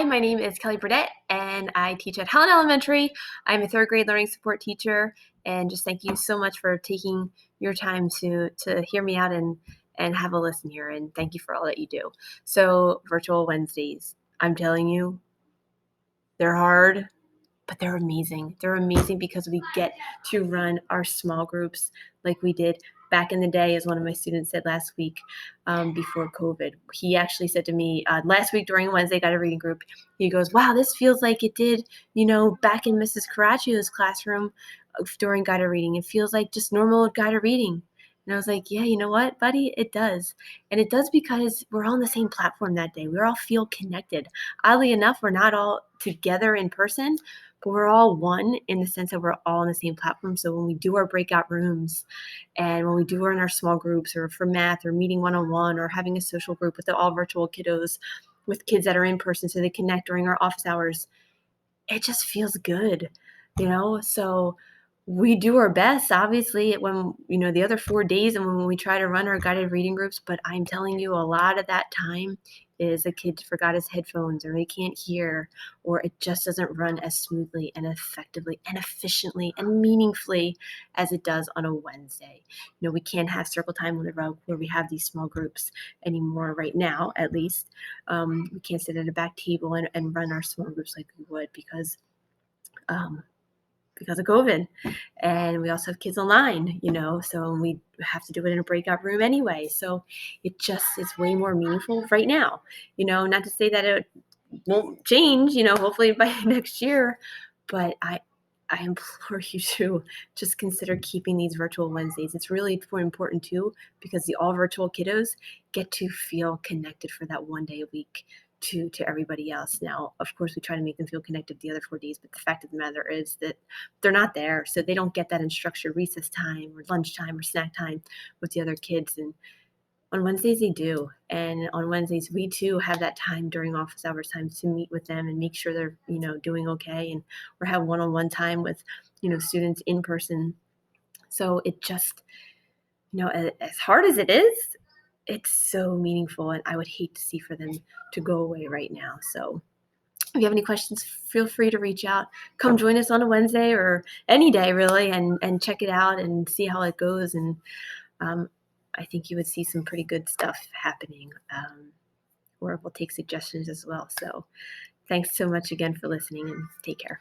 Hi, my name is Kelly Burdett, and I teach at Helen Elementary. I'm a third grade learning support teacher, and just thank you so much for taking your time to hear me out and have a listen here. And thank you for all that you do. So, virtual Wednesdays, I'm telling you, they're hard, but they're amazing. They're amazing because we get to run our small groups like we did back in the day, as one of my students said last week, before COVID. He actually said to me last week during Wednesday Got a Reading group, he goes, wow, this feels like it did, back in Mrs. Caracciolo's classroom during Guided Reading. It feels like just normal Guided Reading. And I was like, yeah, you know what, buddy? It does. And it does because we're all on the same platform that day. We all feel connected. Oddly enough, we're not all together in person, but we're all one in the sense that we're all on the same platform. So when we do our breakout rooms and when we do in our small groups or for math or meeting one-on-one or having a social group with the all virtual kiddos with kids that are in person so they connect during our office hours, it just feels good. So we do our best, obviously, when, the other 4 days and when we try to run our guided reading groups. But I'm telling you, a lot of that time is a kid forgot his headphones or he can't hear, or it just doesn't run as smoothly and effectively and efficiently and meaningfully as it does on a Wednesday. We can't have circle time on the road where we have these small groups anymore right now, at least. We can't sit at a back table and run our small groups like we would um, because of COVID. And we also have kids online, so we have to do it in a breakout room anyway. So it just is way more meaningful right now. Not to say that it won't change, hopefully by next year, but I implore you to just consider keeping these virtual Wednesdays. It's really important too, because the all virtual kiddos get to feel connected for that one day a week to everybody else. Now, of course, we try to make them feel connected the other 4 days, but the fact of the matter is that they're not there. So they don't get that in structured recess time or lunchtime or snack time with the other kids. And on Wednesdays, they do. And on Wednesdays, we too have that time during office hours time to meet with them and make sure they're, doing okay. And or have one-on-one time with, students in person. So it just, as hard as it is, it's so meaningful. And I would hate to see for them to go away right now. So if you have any questions, feel free to reach out. Come join us on a Wednesday or any day really, and check it out and see how it goes. And um, I think you would see some pretty good stuff happening, or we'll take suggestions as well. So thanks so much again for listening, and take care.